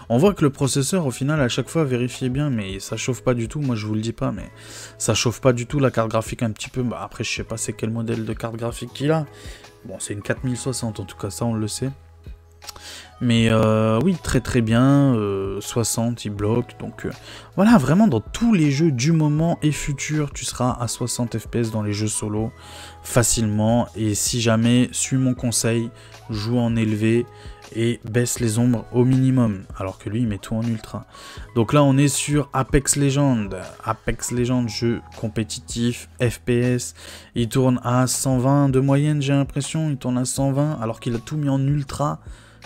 On voit que le processeur, au final, à chaque fois, vérifiez bien, mais ça chauffe pas du tout. Moi, je vous le dis pas, mais ça chauffe pas du tout. La carte graphique, un petit peu. Bah, après, je sais pas c'est quel modèle de carte graphique qu'il a. Bon, c'est une 4060, en tout cas, ça, on le sait. Mais oui, très très bien, 60 il bloque, donc voilà, vraiment dans tous les jeux du moment et futur, tu seras à 60 FPS dans les jeux solo, facilement, et si jamais, suis mon conseil, joue en élevé, et baisse les ombres au minimum, alors que lui il met tout en ultra. Donc là on est sur Apex Legends, jeu compétitif, FPS, il tourne à 120 de moyenne j'ai l'impression, il tourne à 120, alors qu'il a tout mis en ultra.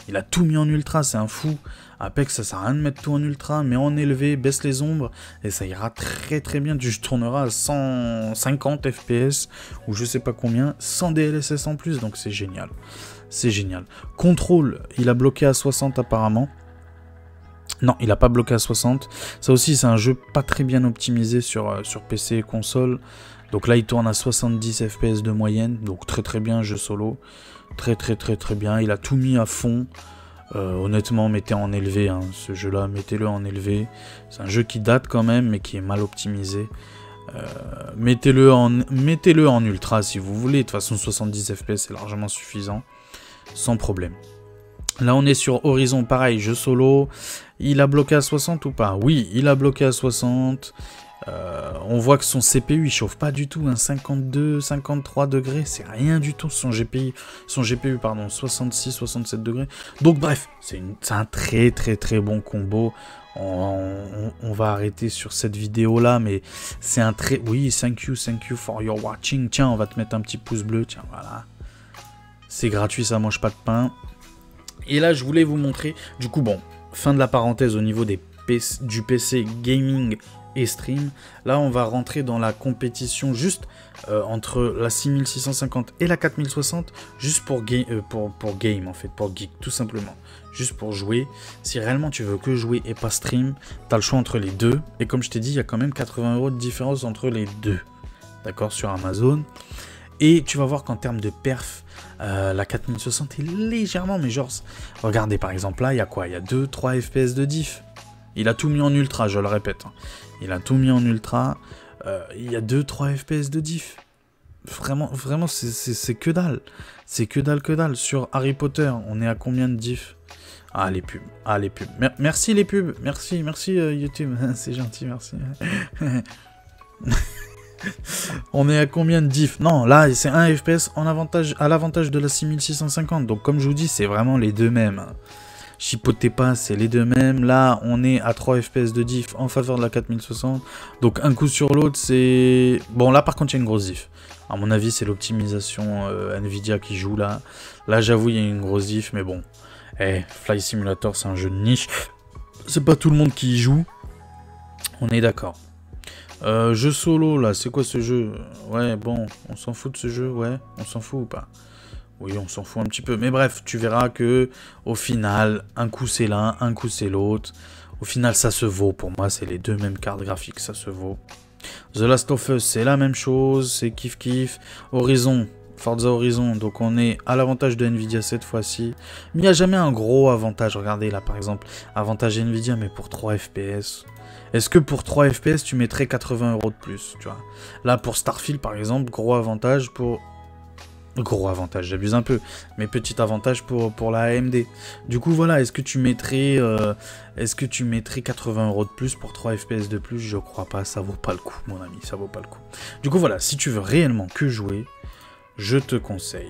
Il a tout mis en ultra, c'est un fou. Apex, ça sert à rien de mettre tout en ultra, mais en élevé, baisse les ombres, et ça ira très très bien. Tu tourneras à 150 FPS, ou je sais pas combien, sans DLSS en plus, donc c'est génial. C'est génial. Control, il a bloqué à 60 apparemment. Non, il a pas bloqué à 60. Ça aussi, c'est un jeu pas très bien optimisé sur PC et console. Donc là, il tourne à 70 FPS de moyenne, donc très très bien, jeu solo. Très bien, il a tout mis à fond. Honnêtement, mettez en élevé, hein, ce jeu-là, mettez-le en élevé. C'est un jeu qui date quand même, mais qui est mal optimisé. Mettez-le en ultra si vous voulez. De toute façon, 70 FPS, c'est largement suffisant. Sans problème. Là, on est sur Horizon, pareil, jeu solo. Il a bloqué à 60 ou pas? Oui, il a bloqué à 60. On voit que son CPU il chauffe pas du tout, hein, 52, 53 degrés, c'est rien du tout son GPU, pardon, 66, 67 degrés. Donc bref, c'est un très bon combo. On va arrêter sur cette vidéo là, mais c'est un très... Oui, thank you for your watching. Tiens, on va te mettre un petit pouce bleu, tiens, voilà. C'est gratuit, ça mange pas de pain. Et là, je voulais vous montrer, du coup, bon, fin de la parenthèse au niveau du PC gaming et stream. Là, on va rentrer dans la compétition juste entre la 6650 et la 4060, juste pour game, en fait, pour geek, tout simplement. Juste pour jouer. Si réellement tu veux que jouer et pas stream, t'as le choix entre les deux. Et comme je t'ai dit, il y a quand même 80 € de différence entre les deux. D'accord, sur Amazon. Et tu vas voir qu'en termes de perf, la 4060 est légèrement, mais genre, regardez par exemple là, il y a quoi? Il y a 2-3 FPS de diff. Il a tout mis en ultra, je le répète. Il a tout mis en ultra. Il y a 2-3 FPS de diff. Vraiment, c'est que dalle. C'est que dalle. Sur Harry Potter, on est à combien de diff? Ah, les pubs. Merci les pubs. Merci YouTube. C'est gentil, merci. On est à combien de diff? Non, là, c'est 1 FPS à l'avantage de la 6650. Donc, comme je vous dis, c'est vraiment les deux mêmes. Chipotez pas, c'est les deux mêmes. Là, on est à 3 FPS de diff en faveur de la 4060. Donc, un coup sur l'autre, c'est... Bon, là, par contre, il y a une grosse diff. À mon avis, c'est l'optimisation Nvidia qui joue, là. Là, j'avoue, il y a une grosse diff, mais bon. Flight Simulator, c'est un jeu de niche. C'est pas tout le monde qui y joue. On est d'accord. Jeu solo, là, c'est quoi ce jeu? Ouais, bon, on s'en fout de ce jeu, ouais. On s'en fout ou pas? Oui, on s'en fout un petit peu. Mais bref, tu verras que au final, un coup c'est l'un, un coup c'est l'autre. Au final, ça se vaut. Pour moi, c'est les deux mêmes cartes graphiques, ça se vaut. The Last of Us, c'est la même chose, c'est kiff. Horizon, Forza Horizon, donc on est à l'avantage de Nvidia cette fois-ci. Mais il n'y a jamais un gros avantage. Regardez là, par exemple, avantage Nvidia, mais pour 3 FPS. Est-ce que pour 3 FPS, tu mettrais 80 € de plus, tu vois? Là, pour Starfield, par exemple, gros avantage pour... Gros avantage, j'abuse un peu, mais petit avantage pour la AMD. Du coup, voilà, est-ce que tu mettrais 80 € de plus pour 3 FPS de plus? Je crois pas, ça vaut pas le coup, mon ami, ça vaut pas le coup. Du coup, voilà, si tu veux réellement que jouer, je te conseille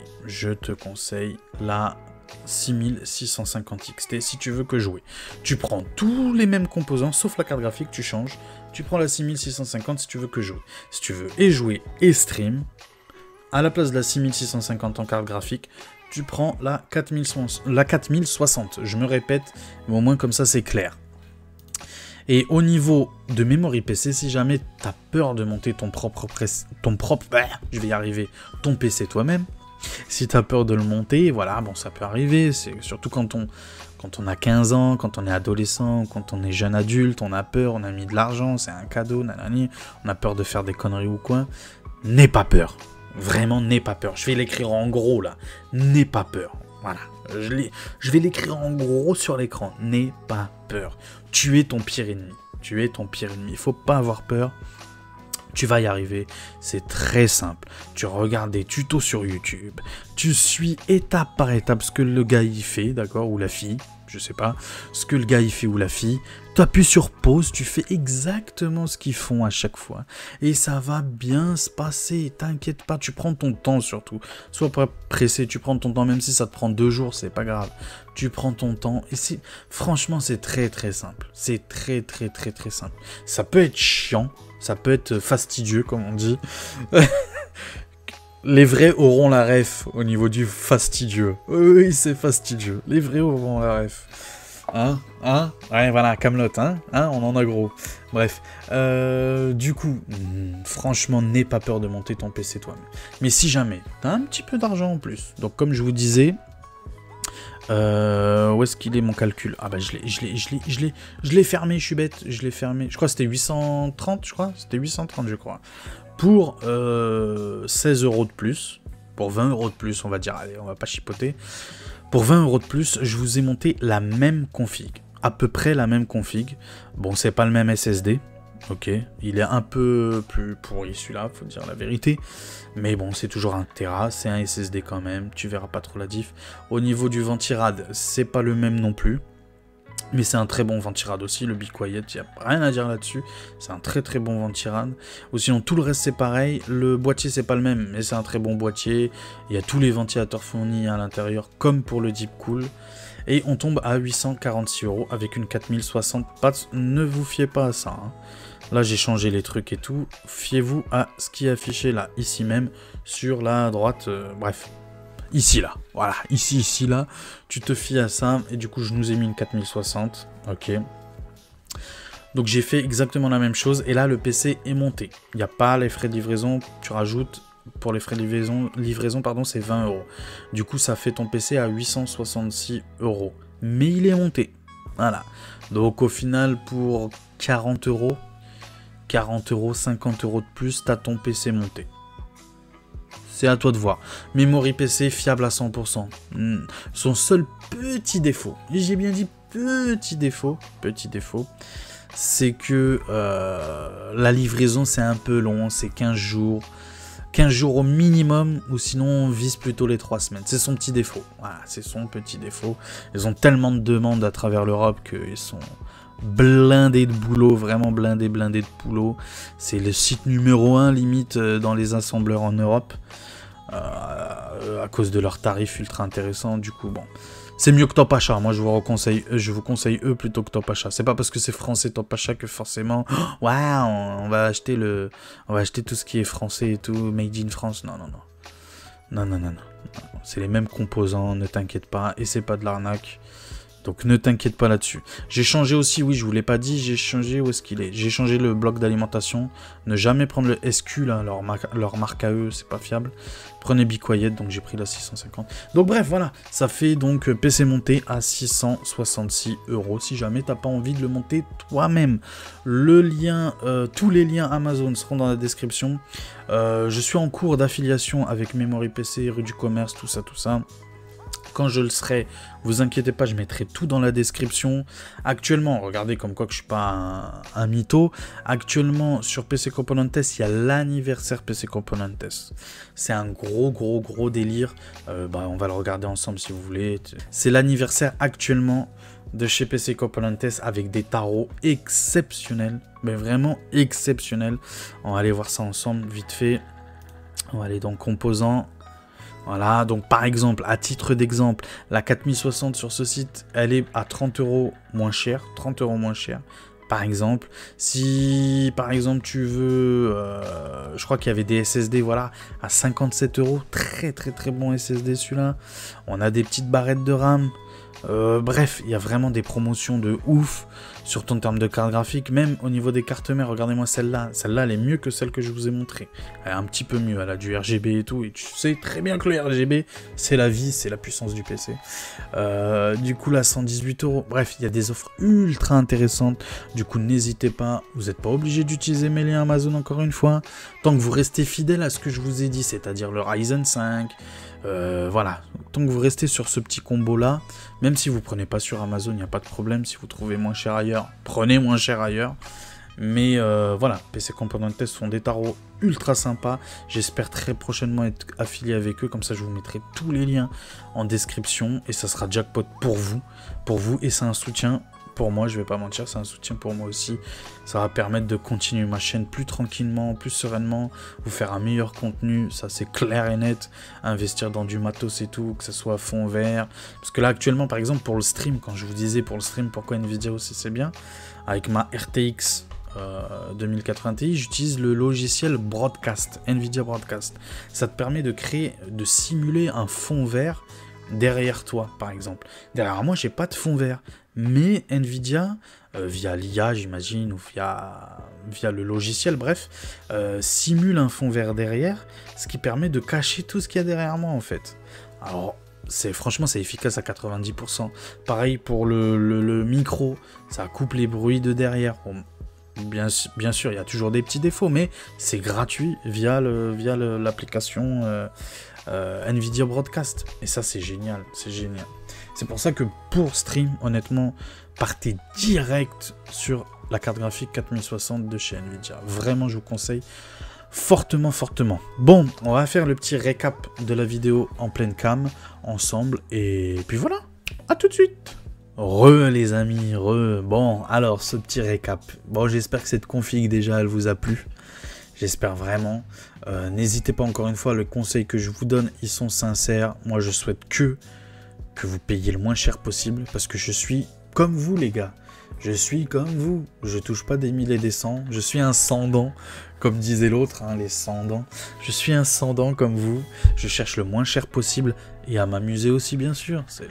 la 6650 XT si tu veux que jouer. Tu prends tous les mêmes composants, sauf la carte graphique, tu changes. Tu prends la 6650 si tu veux que jouer. Si tu veux et jouer et stream, à la place de la 6650 en carte graphique, tu prends la 4060. Je me répète, mais au moins comme ça c'est clair. Et au niveau de memory PC, si jamais tu as peur de monter ton PC toi-même, si tu as peur de le monter, voilà, bon ça peut arriver, c'est surtout quand on a 15 ans, quand on est adolescent, quand on est jeune adulte, on a peur, on a mis de l'argent, c'est un cadeau, nanani, on a peur de faire des conneries ou quoi. N'aie pas peur. Vraiment, n'aie pas peur. Je vais l'écrire en gros, là. N'aie pas peur. Voilà. Je vais l'écrire en gros sur l'écran. N'aie pas peur. Tu es ton pire ennemi. Tu es ton pire ennemi. Il faut pas avoir peur. Tu vas y arriver, c'est très simple. Tu regardes des tutos sur YouTube, tu suis étape par étape ce que le gars y fait, d'accord, ou la fille, je sais pas, ce que le gars y fait ou la fille. Tu appuies sur pause, tu fais exactement ce qu'ils font à chaque fois. Et ça va bien se passer, t'inquiète pas, tu prends ton temps surtout. Sois pas pressé, tu prends ton temps, même si ça te prend 2 jours, c'est pas grave. Tu prends ton temps, et franchement c'est très très simple. C'est très très très très simple. Ça peut être chiant, ça peut être fastidieux comme on dit. Les vrais auront la ref au niveau du fastidieux. Oui, c'est fastidieux. Les vrais auront la ref. Hein? Ouais, voilà, Kaamelott, hein? On en a gros. Bref. Du coup, franchement, n'aie pas peur de monter ton PC toi-même. Mais si jamais, t'as un petit peu d'argent en plus. Donc, comme je vous disais... où est-ce qu'il est mon calcul? Ah bah je l'ai fermé, je suis bête, je l'ai fermé. Je crois que c'était 830, je crois. C'était 830, je crois. Pour 16 € de plus, pour 20 € de plus, on va dire, allez, on va pas chipoter. Pour 20 € de plus, je vous ai monté la même config. À peu près la même config. Bon, c'est pas le même SSD. Ok, il est un peu plus pourri celui-là, faut dire la vérité. Mais bon, c'est toujours 1 Tera, c'est un SSD quand même, tu verras pas trop la diff. Au niveau du ventirad, c'est pas le même non plus. Mais c'est un très bon ventirad aussi, le Be Quiet, il n'y a rien à dire là-dessus. C'est un très très bon ventirad. Ou sinon, tout le reste c'est pareil. Le boîtier c'est pas le même, mais c'est un très bon boîtier. Il y a tous les ventilateurs fournis à l'intérieur, comme pour le Deepcool. Et on tombe à 846 € avec une 4060 Pats. Ne vous fiez pas à ça, hein. Là, j'ai changé les trucs et tout. Fiez-vous à ce qui est affiché là, ici même, sur la droite. Bref, ici là. Voilà, ici là. Tu te fies à ça. Et du coup, je nous ai mis une 4060. Ok. Donc, j'ai fait exactement la même chose. Et là, le PC est monté. Il n'y a pas les frais de livraison. Tu rajoutes, pour les frais de livraison pardon, c'est 20 €. Du coup, ça fait ton PC à 866 €. Mais il est monté. Voilà. Donc, au final, pour 40 €, 40 €, 50 € de plus, t'as ton PC monté. C'est à toi de voir. Memory PC fiable à 100%. Son seul petit défaut, et j'ai bien dit petit défaut, c'est que la livraison c'est un peu long, c'est 15 jours. 15 jours au minimum, ou sinon on vise plutôt les 3 semaines. C'est son petit défaut. Voilà, c'est son petit défaut. Ils ont tellement de demandes à travers l'Europe qu'ils sont blindé de boulot, vraiment blindé de boulot. C'est le site numéro 1 limite dans les assembleurs en Europe, à cause de leurs tarifs ultra intéressants. Du coup, bon, c'est mieux que Top Achat. Moi, je vous conseille eux plutôt que Top Achat. C'est pas parce que c'est français Top Achat que forcément, waouh, on va acheter tout ce qui est français et tout, made in France. Non. C'est les mêmes composants, ne t'inquiète pas, et c'est pas de l'arnaque. Donc ne t'inquiète pas là-dessus. J'ai changé aussi, oui, je vous l'ai pas dit, j'ai changé, où est-ce qu'il est? J'ai changé le bloc d'alimentation. Ne jamais prendre le SQ, là, leur marque à eux, c'est pas fiable. Prenez Be Quiet, donc j'ai pris la 650. Donc bref, voilà, ça fait donc PC monté à 666 €, si jamais t'as pas envie de le monter toi-même. Le lien, tous les liens Amazon seront dans la description. Je suis en cours d'affiliation avec Memory PC, rue du commerce, tout ça. Quand je le serai, vous inquiétez pas, je mettrai tout dans la description. Actuellement, regardez comme quoi que je suis pas un mytho. Actuellement, sur PC Component Test, il y a l'anniversaire PC Component Test. C'est un gros délire. On va le regarder ensemble si vous voulez. C'est l'anniversaire actuellement de chez PC Component Test avec des tarots exceptionnels. Mais vraiment exceptionnels. On va aller voir ça ensemble vite fait. On va aller dans composants. Voilà, donc par exemple, à titre d'exemple, la 4060 sur ce site, elle est à 30 € moins cher, 30 € moins cher. Par exemple, si par exemple tu veux, je crois qu'il y avait des SSD, voilà, à 57 €, très bon SSD celui-là. On a des petites barrettes de RAM, Bref, il y a vraiment des promotions de ouf, surtout en termes de carte graphique, même au niveau des cartes mères. Regardez-moi celle-là, elle est mieux que celle que je vous ai montrée. Elle est un petit peu mieux, elle a du RGB et tout, et tu sais très bien que le RGB, c'est la vie, c'est la puissance du PC. Du coup là, 118 €, bref, il y a des offres ultra intéressantes, du coup n'hésitez pas, vous n'êtes pas obligé d'utiliser mes liens Amazon encore une fois, tant que vous restez fidèle à ce que je vous ai dit, c'est-à-dire le Ryzen 5, voilà, tant que vous restez sur ce petit combo là, même si vous prenez pas sur Amazon, il n'y a pas de problème, si vous trouvez moins cher ailleurs, prenez moins cher ailleurs, mais voilà, PC Componentes font des tarots ultra sympas, j'espère très prochainement être affilié avec eux, comme ça je vous mettrai tous les liens en description, et ça sera jackpot pour vous, et c'est un soutien pour moi, je vais pas mentir, c'est un soutien pour moi aussi. Ça va permettre de continuer ma chaîne plus tranquillement, plus sereinement, vous faire un meilleur contenu, ça c'est clair et net, investir dans du matos et tout, que ce soit fond vert. Parce que là actuellement, par exemple, pour le stream, quand je vous disais pour le stream, pourquoi Nvidia aussi c'est bien, avec ma RTX 2080 Ti, j'utilise le logiciel Broadcast, Nvidia Broadcast. Ça te permet de créer, de simuler un fond vert derrière toi, par exemple. Derrière moi, j'ai pas de fond vert, mais Nvidia, via l'IA, j'imagine, ou via le logiciel, bref, simule un fond vert derrière, ce qui permet de cacher tout ce qu'il y a derrière moi, en fait. Alors, franchement, c'est efficace à 90%. Pareil pour le micro, ça coupe les bruits de derrière. Bon, bien sûr, il y a toujours des petits défauts, mais c'est gratuit via l'application Nvidia Broadcast. Et ça, c'est génial, c'est génial. C'est pour ça que pour stream, honnêtement, partez direct sur la carte graphique 4060 de chez Nvidia. Vraiment, je vous conseille fortement, fortement. Bon, on va faire le petit récap de la vidéo en pleine cam ensemble. Et puis voilà, à tout de suite. Les amis, Bon, alors, ce petit récap. Bon, j'espère que cette config, déjà, elle vous a plu. J'espère vraiment. N'hésitez pas, encore une fois, les conseils que je vous donne, ils sont sincères. Moi, je souhaite que vous payiez le moins cher possible, parce que je suis comme vous, les gars. Je suis comme vous. Je touche pas des 1000 et des 100. Je suis un sans-dents, comme disait l'autre, hein, les sans-dents. Je suis un sans-dents comme vous. Je cherche le moins cher possible et à m'amuser aussi, bien sûr. C'est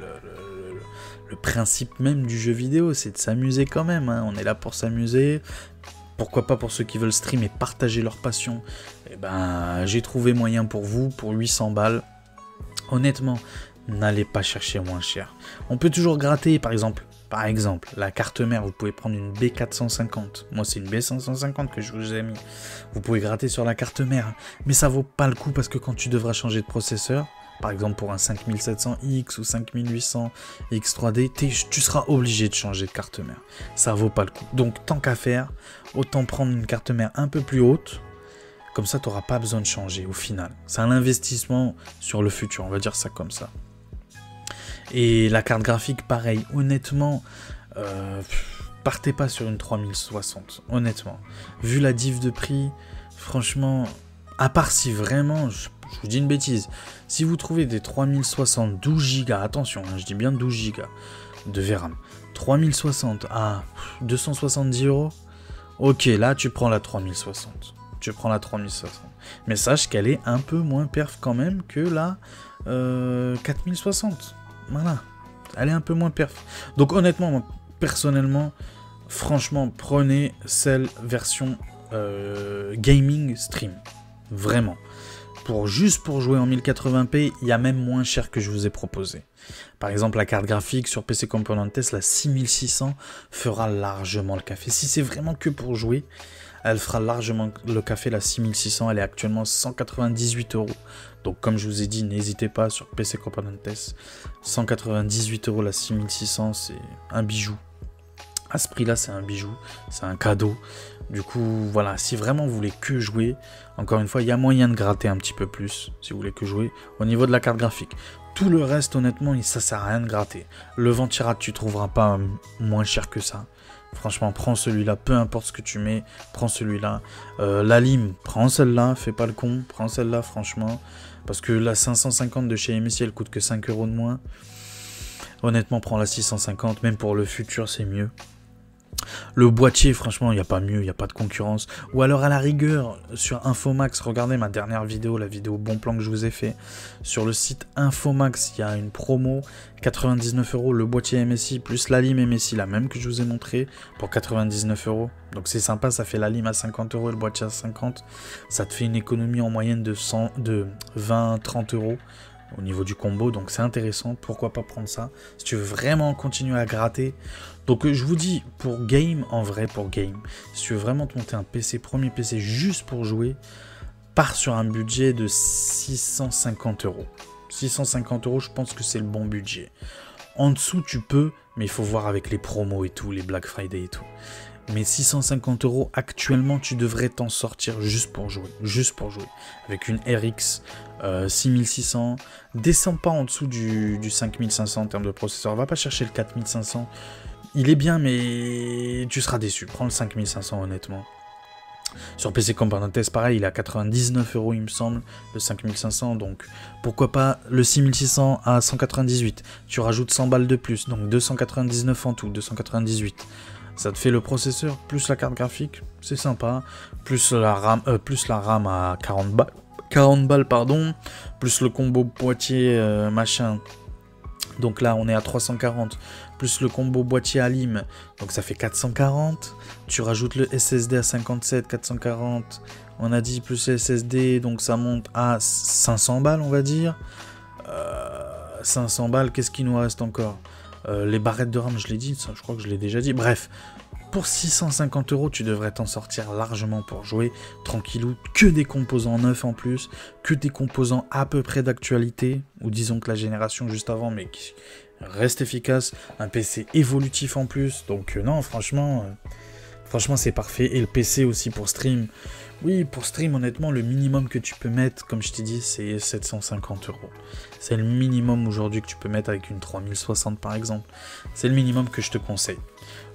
le principe même du jeu vidéo, c'est de s'amuser quand même. Hein. On est là pour s'amuser. Pourquoi pas pour ceux qui veulent stream et partager leur passion. Eh ben, j'ai trouvé moyen pour vous, pour 800 balles. Honnêtement, n'allez pas chercher moins cher. On peut toujours gratter, par exemple, la carte mère, vous pouvez prendre une B450. Moi, c'est une B550 que je vous ai mis. Vous pouvez gratter sur la carte mère, mais ça vaut pas le coup parce que quand tu devras changer de processeur, par exemple pour un 5700X ou 5800 X3D, tu seras obligé de changer de carte mère. Ça vaut pas le coup. Donc, tant qu'à faire, autant prendre une carte mère un peu plus haute. Comme ça, tu n'auras pas besoin de changer au final. C'est un investissement sur le futur, on va dire ça comme ça. Et la carte graphique, pareil. Honnêtement, partez pas sur une 3060. Honnêtement. Vu la diff de prix, franchement, à part si vraiment, je vous dis une bêtise, si vous trouvez des 3060 12 Go, attention, hein, je dis bien 12 Go de VRAM, 3060 à 270 €, ok, là tu prends la 3060. Tu prends la 3060. Mais sache qu'elle est un peu moins perf quand même que la 4060. Voilà. Elle est un peu moins perf. Donc honnêtement, moi, personnellement, franchement, prenez celle version gaming stream. Vraiment. Juste pour jouer en 1080p, il y a même moins cher que je vous ai proposé. Par exemple, la carte graphique sur PC Componentes, la 6600 fera largement le café. Si c'est vraiment que pour jouer, elle fera largement le café, la 6600, elle est actuellement 198 €. Donc comme je vous ai dit, n'hésitez pas sur PC Componentes, 198 € la 6600, c'est un bijou. À ce prix-là, c'est un bijou, c'est un cadeau. Du coup, voilà, si vraiment vous voulez que jouer, encore une fois, il y a moyen de gratter un petit peu plus, si vous voulez que jouer, au niveau de la carte graphique. Tout le reste, honnêtement, ça sert à rien de gratter. Le Ventirad, tu trouveras pas moins cher que ça. Franchement, prends celui-là, peu importe ce que tu mets, prends celui-là. La lime, prends celle-là, fais pas le con, prends celle-là, franchement. Parce que la 550 de chez MSI, elle coûte que 5 € de moins. Honnêtement, prends la 650, même pour le futur, c'est mieux. Le boîtier, franchement, il n'y a pas mieux, il n'y a pas de concurrence. Ou alors, à la rigueur, sur Infomax, regardez ma dernière vidéo, la vidéo bon plan que je vous ai fait. Sur le site Infomax, il y a une promo, 99 € le boîtier MSI, plus la lime MSI, la même que je vous ai montré, pour 99 €. Donc c'est sympa, ça fait la lime à 50 € et le boîtier à 50. Ça te fait une économie en moyenne de 20-30 € au niveau du combo, donc c'est intéressant, pourquoi pas prendre ça, si tu veux vraiment continuer à gratter. Donc je vous dis, pour game, en vrai, pour game, si tu veux vraiment te monter un PC, premier PC juste pour jouer, pars sur un budget de 650 €. 650 €, je pense que c'est le bon budget. En dessous, tu peux, mais il faut voir avec les promos et tout, les Black Friday et tout. Mais 650 € actuellement, tu devrais t'en sortir juste pour jouer. Juste pour jouer. Avec une RX 6600. Descends pas en dessous du 5500 en termes de processeur. Va pas chercher le 4500. Il est bien, mais tu seras déçu. Prends le 5500 honnêtement. Sur PC Componentes, pareil, il est à 99 € il me semble, le 5500, donc pourquoi pas le 6600 à 198. Tu rajoutes 100 balles de plus, donc 299 en tout, 298. Ça te fait le processeur plus la carte graphique, c'est sympa, plus la RAM à 40 balles, pardon, plus le combo boîtier machin. Donc là, on est à 340, plus le combo boîtier à lime, donc ça fait 440. Tu rajoutes le SSD à 57, 440, on a dit plus le SSD, donc ça monte à 500 balles, on va dire. 500 balles, qu'est-ce qu'il nous reste encore? Les barrettes de RAM, je l'ai dit, ça, je crois que je l'ai déjà dit. Bref, pour 650 €, tu devrais t'en sortir largement pour jouer tranquillou. Que des composants neufs en plus, que des composants à peu près d'actualité, ou disons que la génération juste avant, mais qui reste efficace. Un PC évolutif en plus, donc non, franchement c'est parfait. Et le PC aussi pour stream. Oui, pour stream, honnêtement, le minimum que tu peux mettre, comme je t'ai dit, c'est 750 €. C'est le minimum aujourd'hui que tu peux mettre avec une 3060 par exemple. C'est le minimum que je te conseille.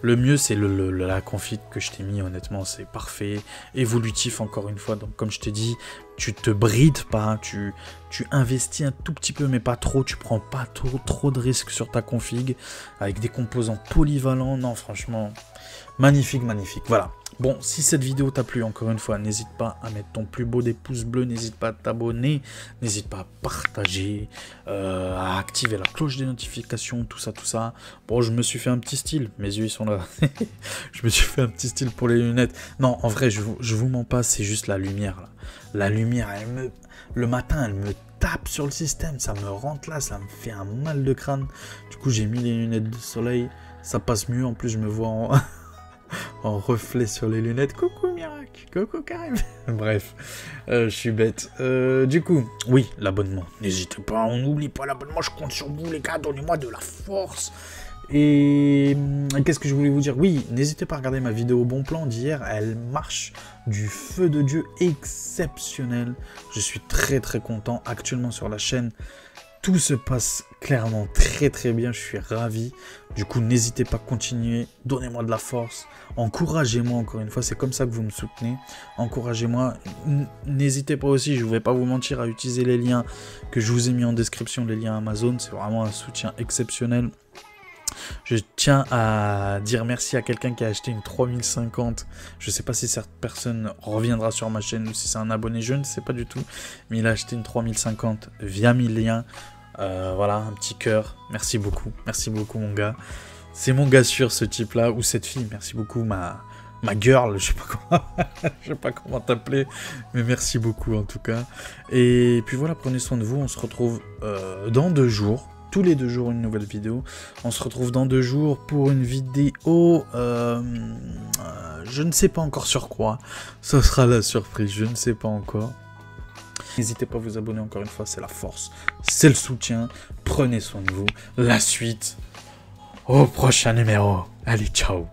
Le mieux, c'est la config que je t'ai mis, honnêtement, c'est parfait. Évolutif, encore une fois. Donc, comme je t'ai dit, tu te brides pas, tu investis un tout petit peu, mais pas trop. Tu prends pas trop de risques sur ta config, avec des composants polyvalents. Non, franchement, magnifique, magnifique. Voilà. Bon, si cette vidéo t'a plu, encore une fois, n'hésite pas à mettre ton plus beau des pouces bleus, n'hésite pas à t'abonner, n'hésite pas à partager, à activer la cloche des notifications, tout ça. Bon, je me suis fait un petit style, mes yeux ils sont là. Je me suis fait un petit style pour les lunettes. Non, en vrai, je vous mens pas, c'est juste la lumière là. La lumière, le matin, elle me tape sur le système, ça me rentre là, ça me fait un mal de crâne. Du coup, j'ai mis les lunettes de soleil, ça passe mieux, en plus je me vois en reflet sur les lunettes. Coucou Mirac, coucou Karim. Bref, je suis bête. Du coup, oui, l'abonnement. N'hésitez pas, on n'oublie pas l'abonnement. Je compte sur vous les gars, donnez-moi de la force. Et qu'est-ce que je voulais vous dire? Oui, n'hésitez pas à regarder ma vidéo bon plan d'hier. Elle marche du feu de Dieu, exceptionnel. Je suis très content. Actuellement sur la chaîne, tout se passe clairement très bien, je suis ravi. Du coup, n'hésitez pas à continuer, donnez-moi de la force, encouragez-moi encore une fois, c'est comme ça que vous me soutenez. Encouragez-moi, n'hésitez pas aussi, je ne vais pas vous mentir, à utiliser les liens que je vous ai mis en description, les liens Amazon, c'est vraiment un soutien exceptionnel. Je tiens à dire merci à quelqu'un qui a acheté une 3050. Je ne sais pas si cette personne reviendra sur ma chaîne ou si c'est un abonné, je ne sais pas du tout. Mais il a acheté une 3050 via mes liens. Voilà, un petit cœur. Merci beaucoup mon gars. C'est mon gars sûr ce type là, ou cette fille. Merci beaucoup ma girl, je sais pas comment t'appeler, mais merci beaucoup en tout cas. Et puis voilà, prenez soin de vous, on se retrouve dans 2 jours. Tous les 2 jours une nouvelle vidéo. On se retrouve dans 2 jours pour une vidéo. Je ne sais pas encore sur quoi. Ce sera la surprise. Je ne sais pas encore. N'hésitez pas à vous abonner encore une fois. C'est la force. C'est le soutien. Prenez soin de vous. La suite au prochain numéro. Allez, ciao.